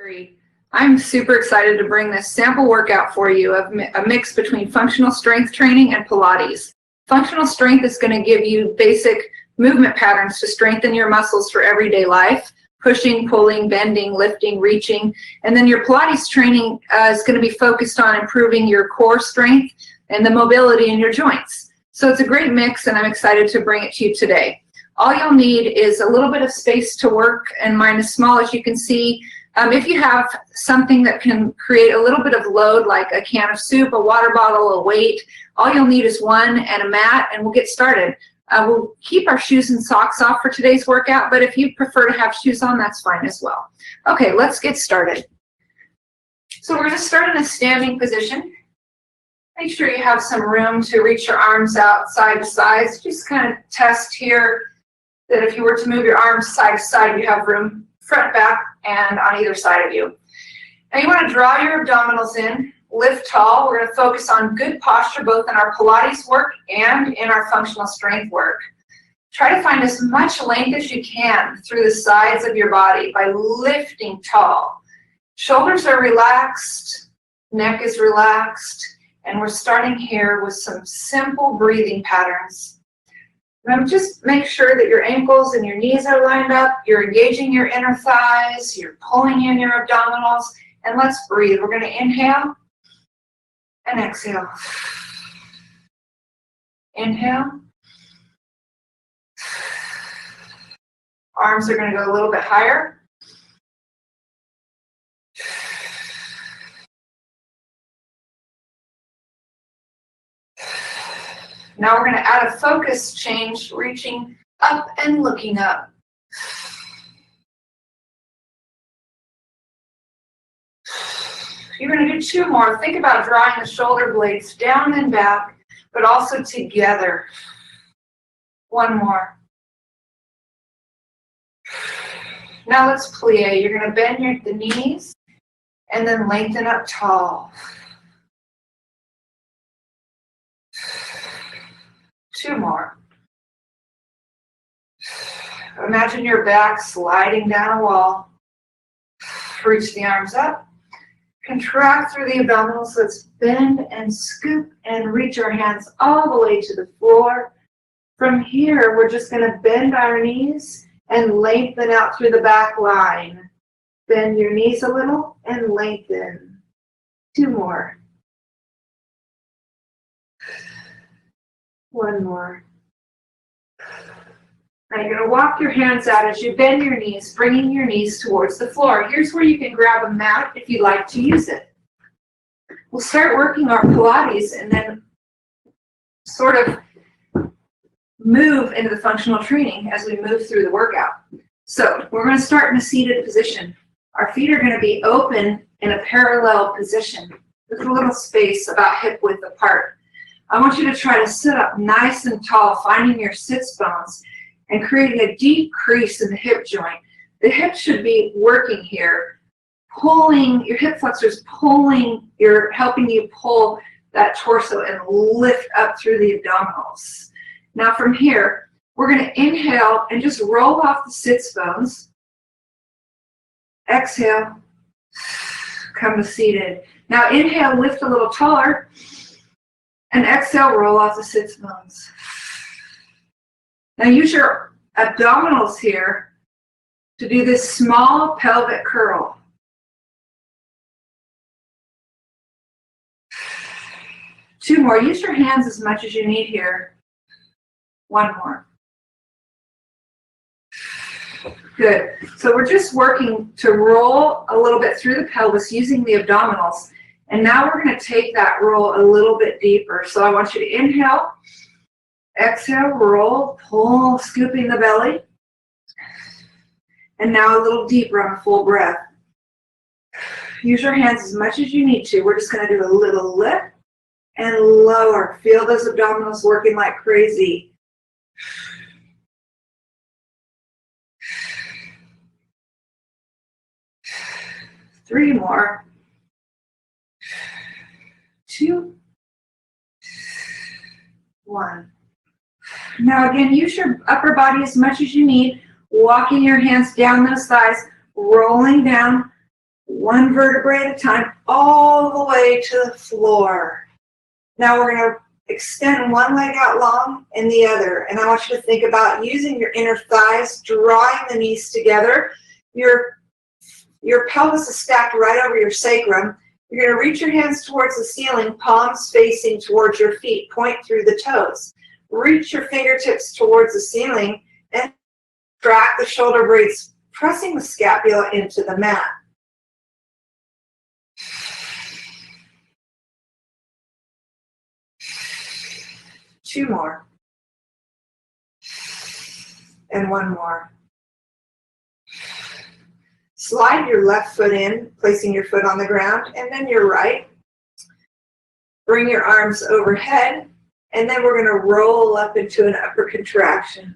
Kerri. I'm super excited to bring this sample workout for you of a mix between functional strength training and Pilates. Functional strength is going to give you basic movement patterns to strengthen your muscles for everyday life, pushing, pulling, bending, lifting, reaching. And then your Pilates training is going to be focused on improving your core strength and the mobility in your joints. So it's a great mix, and I'm excited to bring it to you today. All you'll need is a little bit of space to work, and mine is small, as you can see. If you have something that can create a little bit of load, like a can of soup, a water bottle, a weight, all you'll need is one and a mat, and we'll get started. We'll keep our shoes and socks off for today's workout, but if you prefer to have shoes on, that's fine as well. Okay, let's get started. So we're going to start in a standing position. Make sure you have some room to reach your arms out side to side. Just kind of test here that if you were to move your arms side to side, you have room front, back, and on either side of you. Now you want to draw your abdominals in, lift tall. We're going to focus on good posture both in our Pilates work and in our functional strength work. Try to find as much length as you can through the sides of your body by lifting tall. Shoulders are relaxed, neck is relaxed, and we're starting here with some simple breathing patterns. Just make sure that your ankles and your knees are lined up, you're engaging your inner thighs, you're pulling in your abdominals, and let's breathe. We're going to inhale and exhale. Inhale. Arms are going to go a little bit higher. Now we're going to add a focus change, reaching up and looking up. You're going to do two more. Think about drawing the shoulder blades down and back, but also together. One more. Now let's plie. You're going to bend the knees and then lengthen up tall. Two more. Imagine your back sliding down a wall. Reach the arms up. Contract through the abdominals. Let's bend and scoop and reach our hands all the way to the floor. From here, we're just going to bend our knees and lengthen out through the back line. Bend your knees a little and lengthen. Two more. One more. Now you're going to walk your hands out as you bend your knees, bringing your knees towards the floor. Here's where you can grab a mat if you'd like to use it. We'll start working our Pilates and then sort of move into the functional training as we move through the workout. So we're going to start in a seated position. Our feet are going to be open in a parallel position with a little space about hip width apart. I want you to try to sit up nice and tall, finding your sits bones and creating a deep crease in the hip joint. The hip should be working here, pulling, your hip flexors pulling, helping you pull that torso and lift up through the abdominals. Now from here, we're going to inhale and just roll off the sits bones. Exhale, come to seated. Now inhale, lift a little taller. And exhale, roll off the sits bones. Now use your abdominals here to do this small pelvic curl. Two more. Use your hands as much as you need here. One more. Good. So we're just working to roll a little bit through the pelvis using the abdominals. And now we're going to take that roll a little bit deeper. So I want you to inhale, exhale, roll, pull, scooping the belly. And now a little deeper on a full breath. Use your hands as much as you need to. We're just going to do a little lift and lower. Feel those abdominals working like crazy. Three more. Two, one. Now again, use your upper body as much as you need, walking your hands down those thighs, rolling down, One vertebrae at a time, all the way to the floor. Now we're going to extend one leg out long and the other. And I want you to think about using your inner thighs, drawing the knees together. Your pelvis is stacked right over your sacrum. You're going to reach your hands towards the ceiling, palms facing towards your feet. Point through the toes. Reach your fingertips towards the ceiling and track the shoulder blades, pressing the scapula into the mat. Two more. And one more. Slide your left foot in, placing your foot on the ground, and then your right. Bring your arms overhead, and then we're going to roll up into an upper contraction.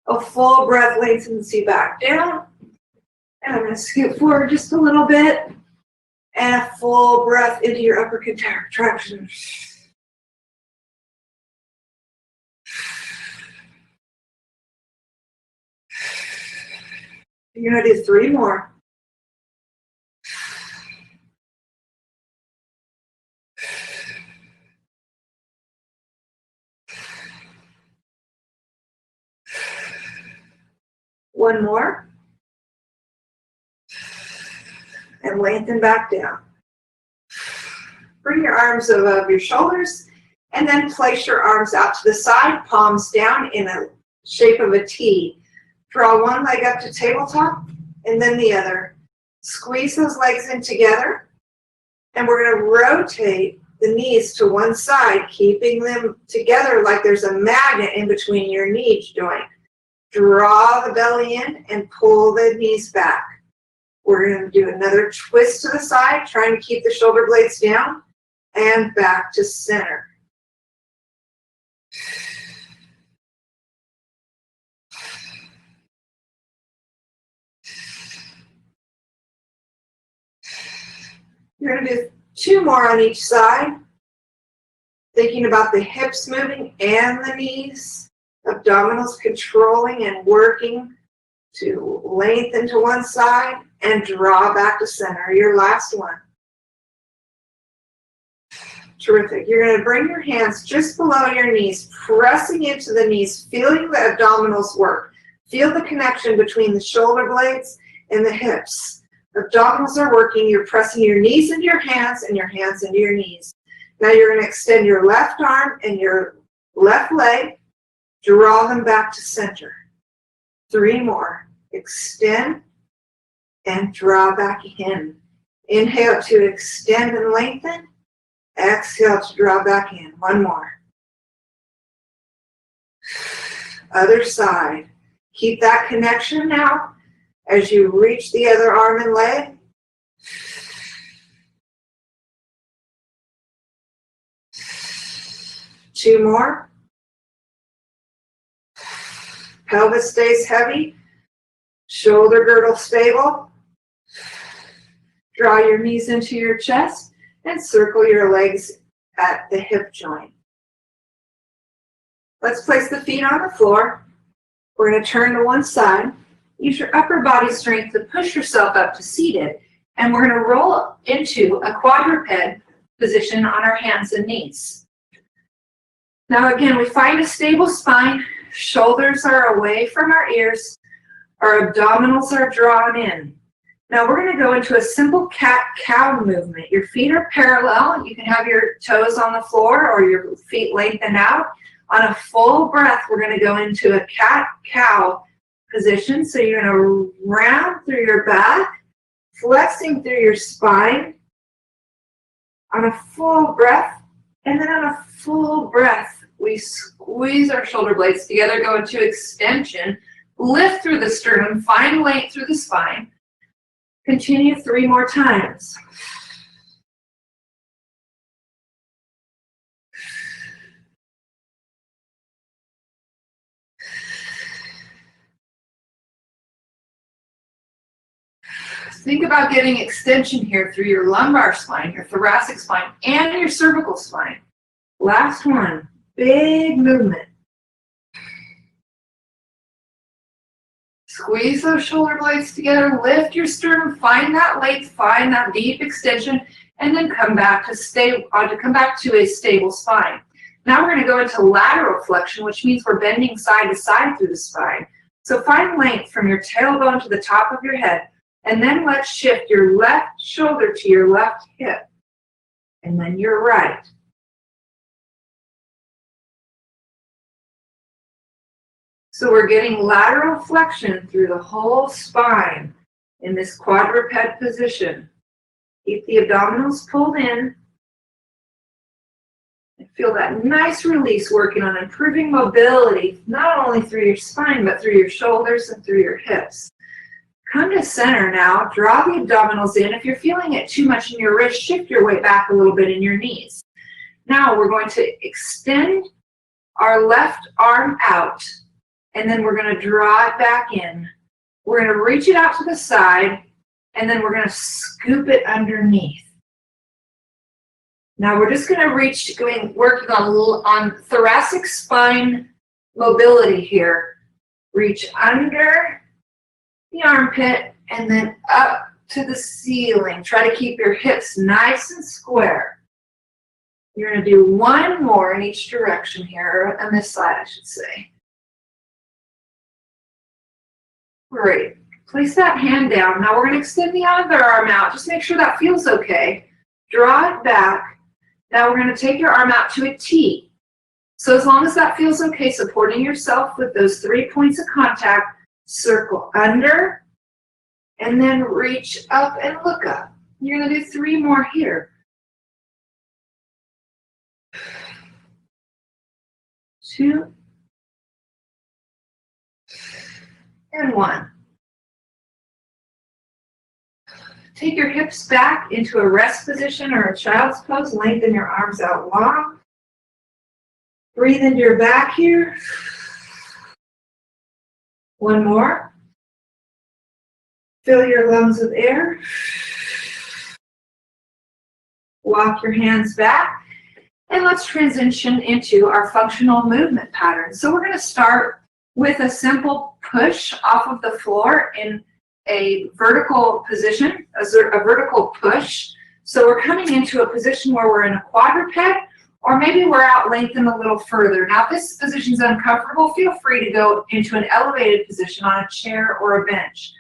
A full breath lengthens you back down. And I'm going to scoot forward just a little bit. And a full breath into your upper contraction. You're going to do 3 more. One more. And lengthen back down. Bring your arms above your shoulders and then place your arms out to the side, palms down in a shape of a T. Draw one leg up to tabletop and then the other. Squeeze those legs in together, and we're going to rotate the knees to one side, keeping them together like there's a magnet in between your knee joint. Draw the belly in and pull the knees back. We're going to do another twist to the side, trying to keep the shoulder blades down, and back to center. You're going to do 2 more on each side, thinking about the hips moving and the knees, abdominals controlling and working to lengthen to one side and draw back to center. Your last one. Terrific. You're going to bring your hands just below your knees, pressing into the knees, feeling the abdominals work. Feel the connection between the shoulder blades and the hips. Abdominals are working. You're pressing your knees into your hands and your hands into your knees. Now you're going to extend your left arm and your left leg. Draw them back to center. 3 more. Extend and draw back in. Inhale to extend and lengthen. Exhale to draw back in. 1 more. Other side. Keep that connection now as you reach the other arm and leg. Two more. Pelvis stays heavy. Shoulder girdle stable. Draw your knees into your chest and circle your legs at the hip joint. Let's place the feet on the floor. We're going to turn to one side. Use your upper body strength to push yourself up to seated. And we're going to roll into a quadruped position on our hands and knees. Now again, we find a stable spine. Shoulders are away from our ears. Our abdominals are drawn in. Now we're going to go into a simple cat-cow movement. Your feet are parallel. You can have your toes on the floor or your feet lengthened out. On a full breath, we're going to go into a cat-cow position. So you're going to round through your back, flexing through your spine on a full breath. And then on a full breath, we squeeze our shoulder blades together, go into extension, lift through the sternum, find length through the spine. Continue 3 more times. Think about getting extension here through your lumbar spine, your thoracic spine, and your cervical spine. Last one, big movement. Squeeze those shoulder blades together, lift your sternum, find that length, find that deep extension, and then come back to a stable spine. Now we're going to go into lateral flexion, which means we're bending side to side through the spine. So find length from your tailbone to the top of your head, and then let's shift your left shoulder to your left hip, and then your right. So we're getting lateral flexion through the whole spine in this quadruped position. Keep the abdominals pulled in. And feel that nice release working on improving mobility, not only through your spine, but through your shoulders and through your hips. Come to center now. Draw the abdominals in. If you're feeling it too much in your wrist, shift your weight back a little bit in your knees. Now we're going to extend our left arm out, and then we're going to draw it back in. We're going to reach it out to the side, and then we're going to scoop it underneath. Now we're just going to working on thoracic spine mobility here. Reach under the armpit and then up to the ceiling. Try to keep your hips nice and square. You're going to do one more in each direction here, on this side I should say. Great. Place that hand down. Now we're going to extend the other arm out. Just make sure that feels okay. Draw it back. Now we're going to take your arm out to a T. So as long as that feels okay, supporting yourself with those 3 points of contact, circle under, and then reach up and look up. You're going to do 3 more here. 2, and 1. Take your hips back into a rest position or a child's pose. Lengthen your arms out long. Breathe into your back here. 1 more. Fill your lungs with air. Walk your hands back. And let's transition into our functional movement pattern. So we're going to start with a simple push off of the floor in a vertical position, a vertical push. So we're coming into a position where we're in a quadruped, or maybe we're out lengthened a little further. Now, if this position is uncomfortable, feel free to go into an elevated position on a chair or a bench.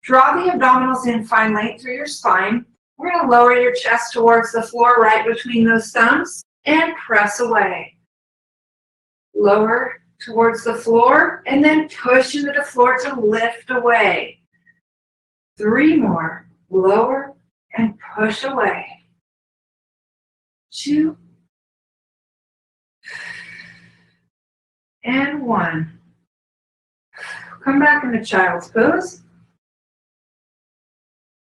Draw the abdominals in, find length through your spine. We're going to lower your chest towards the floor right between those thumbs and press away. Lower towards the floor and then push into the floor to lift away. 3 more. Lower and push away. 2, and 1. Come back into child's pose.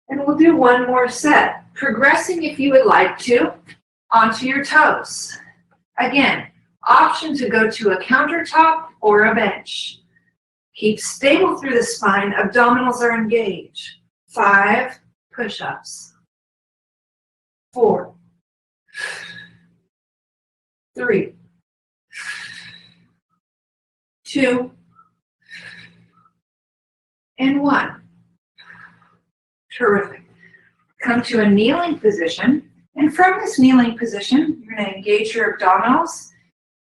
And we'll do 1 more set, progressing if you would like to onto your toes. Again, option to go to a countertop or a bench. Keep stable through the spine, abdominals are engaged. 5 push-ups. 4, 3, 2, and 1. Terrific. Come to a kneeling position, and from this kneeling position, you're going to engage your abdominals,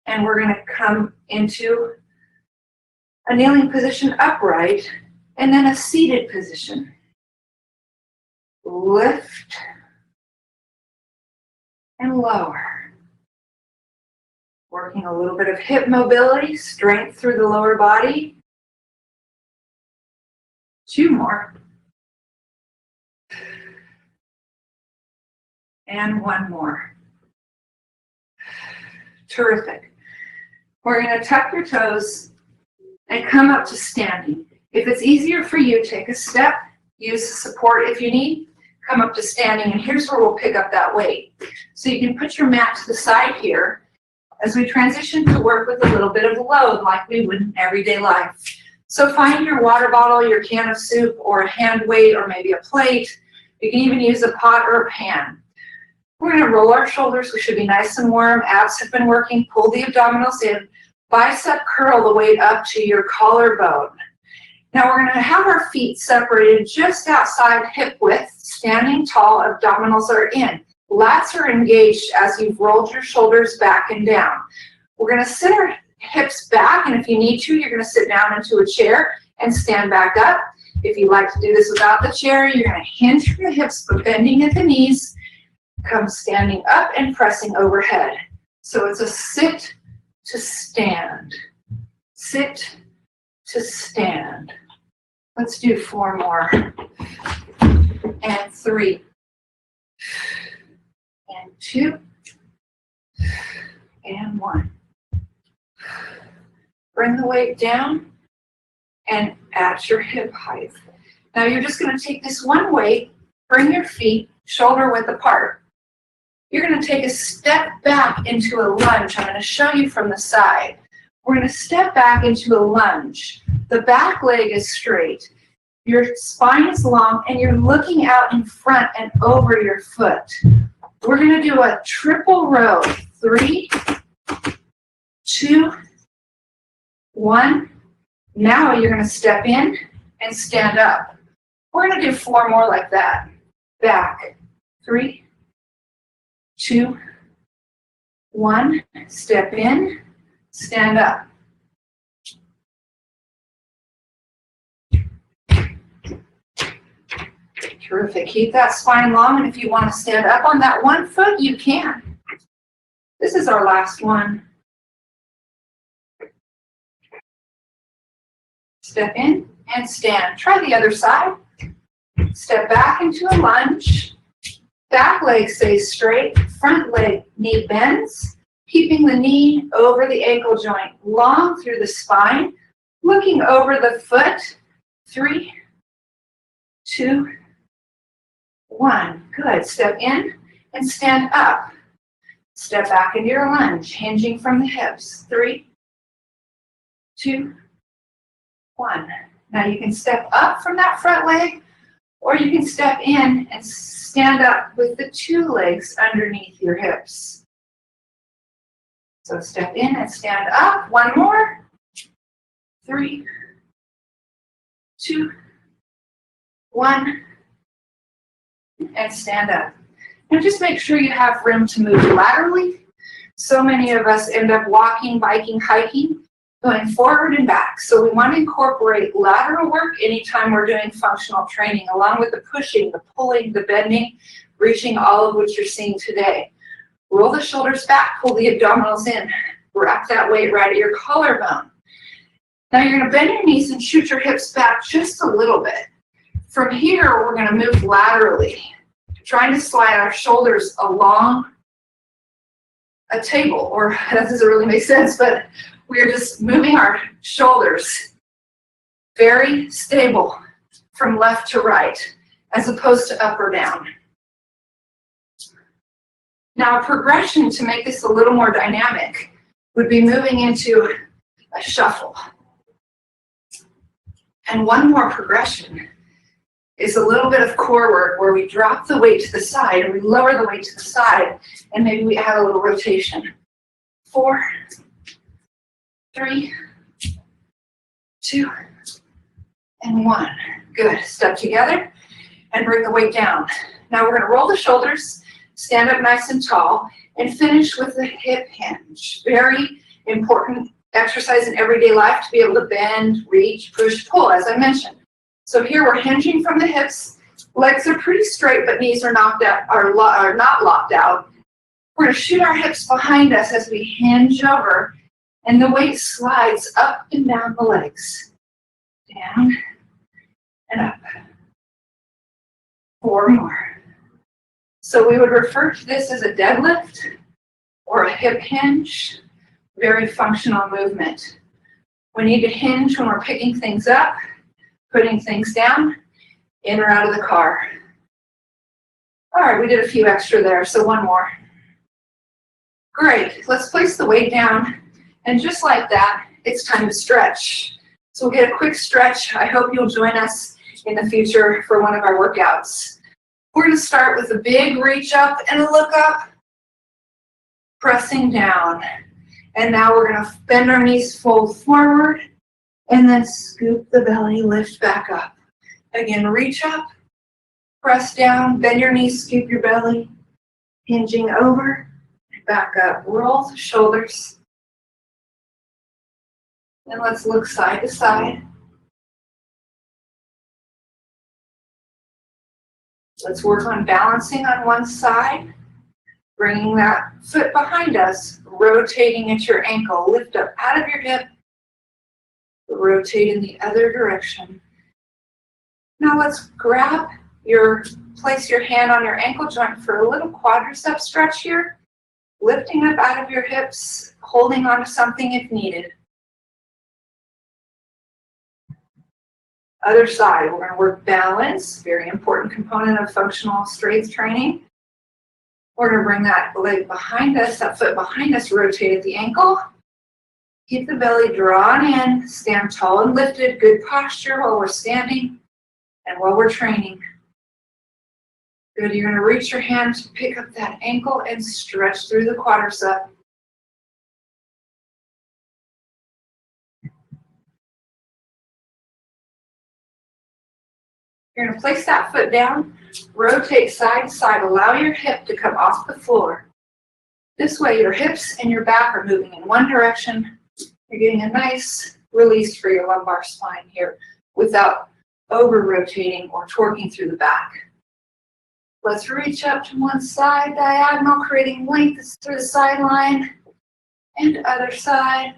and we're going to come into a kneeling position upright, and then a seated position. Lift and lower. Working a little bit of hip mobility, strength through the lower body. 2 more. And 1 more. Terrific. We're going to tuck your toes and come up to standing. If it's easier for you, take a step, use support if you need, come up to standing, and here's where we'll pick up that weight. So you can put your mat to the side here as we transition to work with a little bit of load like we would in everyday life. So find your water bottle, your can of soup, or a hand weight, or maybe a plate. You can even use a pot or a pan. We're going to roll our shoulders. We should be nice and warm. Abs have been working. Pull the abdominals in. Bicep curl the weight up to your collarbone. Now we're going to have our feet separated just outside hip width, standing tall, abdominals are in. Lats are engaged as you've rolled your shoulders back and down. We're going to sit our hips back, and if you need to, you're going to sit down into a chair and stand back up. If you like to do this without the chair, you're going to hinge from the hips, but bending at the knees, come standing up and pressing overhead. So it's a sit to stand, sit to stand. Let's do 4 more, and 3, and 2, and 1. Bring the weight down and at your hip height. Now you're just going to take this one weight, bring your feet shoulder width apart. You're going to take a step back into a lunge. I'm going to show you from the side. We're going to step back into a lunge. The back leg is straight. Your spine is long, and you're looking out in front and over your foot. We're going to do a triple row. 3, 2, 1. Now you're going to step in and stand up. We're going to do 4 more like that. Back. 3, 2, 1. Step in, stand up. Terrific. Keep that spine long, and if you want to stand up on that one foot, you can. This is our last one. Step in and stand. Try the other side. Step back into a lunge. Back leg stays straight. Front leg knee bends. Keeping the knee over the ankle joint. Long through the spine. Looking over the foot. 3, 2, 1. Good. Step in and stand up. Step back into your lunge, hinging from the hips. 3, 2, 1. Now you can step up from that front leg, or you can step in and stand up with the 2 legs underneath your hips. So step in and stand up. 1 more. 3, 2, 1. And stand up. And just make sure you have room to move laterally. So many of us end up walking, biking, hiking, going forward and back. So we want to incorporate lateral work anytime we're doing functional training, along with the pushing, the pulling, the bending, reaching, all of which you're seeing today. Roll the shoulders back, pull the abdominals in, wrap that weight right at your collarbone. Now you're going to bend your knees and shoot your hips back just a little bit. From here, we're going to move laterally, trying to slide our shoulders along a table, or that doesn't really make sense, but we're just moving our shoulders very stable from left to right, as opposed to up or down. Now, a progression to make this a little more dynamic would be moving into a shuffle. And one more progression is a little bit of core work where we drop the weight to the side and we lower the weight to the side, and maybe we add a little rotation. 4, 3, 2, and 1. Good. Step together and bring the weight down. Now we're going to roll the shoulders, stand up nice and tall, and finish with the hip hinge. Very important exercise in everyday life to be able to bend, reach, push, pull, as I mentioned. So here we're hinging from the hips. Legs are pretty straight, but knees are knocked out, are not locked out. We're going to shoot our hips behind us as we hinge over, and the weight slides up and down the legs. Down and up. 4 more. So we would refer to this as a deadlift or a hip hinge. Very functional movement. We need to hinge when we're picking things up, putting things down, in or out of the car. All right, we did a few extra there, so 1 more. Great, let's place the weight down, and just like that, it's time to stretch. So we'll get a quick stretch. I hope you'll join us in the future for one of our workouts. We're going to start with a big reach up and a look up, pressing down. And now we're going to bend our knees, fold forward, And then scoop the belly, lift back up. Again, reach up, press down, bend your knees, scoop your belly, hinging over, and back up. Roll the shoulders. And let's look side to side. Let's work on balancing on one side, bringing that foot behind us, rotating at your ankle. Lift up out of your hip, rotate in the other direction. Now let's place your hand on your ankle joint for a little quadricep stretch here, lifting up out of your hips, holding on to something if needed. Other side, we're going to work balance, very important component of functional strength training. We're going to bring that leg behind us, that foot behind us, rotate at the ankle. Keep the belly drawn in, stand tall and lifted, good posture while we're standing and while we're training. Good, you're going to reach your hand to pick up that ankle and stretch through the quadricep. You're going to place that foot down, rotate side to side, allow your hip to come off the floor. This way your hips and your back are moving in one direction. You're getting a nice release for your lumbar spine here without over-rotating or torquing through the back. Let's reach up to one side, diagonal, creating length through the sideline, and other side.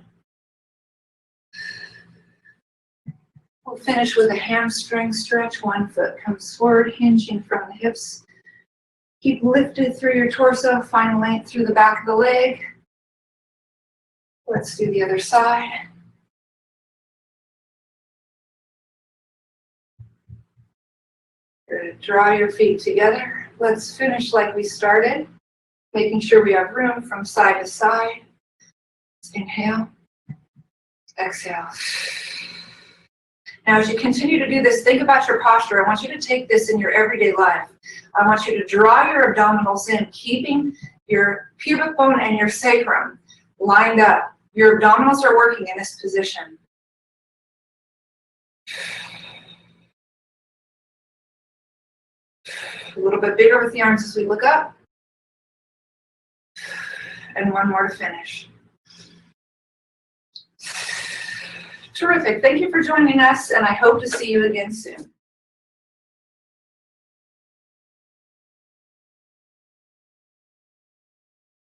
We'll finish with a hamstring stretch. One foot comes forward, hinging from the hips. Keep lifted through your torso, find length through the back of the leg. Let's do the other side. Good. Draw your feet together. Let's finish like we started, making sure we have room from side to side. Inhale, exhale. Now, as you continue to do this, think about your posture. I want you to take this in your everyday life. I want you to draw your abdominals in, keeping your pubic bone and your sacrum lined up. Your abdominals are working in this position. A little bit bigger with the arms as we look up. And one more to finish. Terrific. Thank you for joining us, and I hope to see you again soon.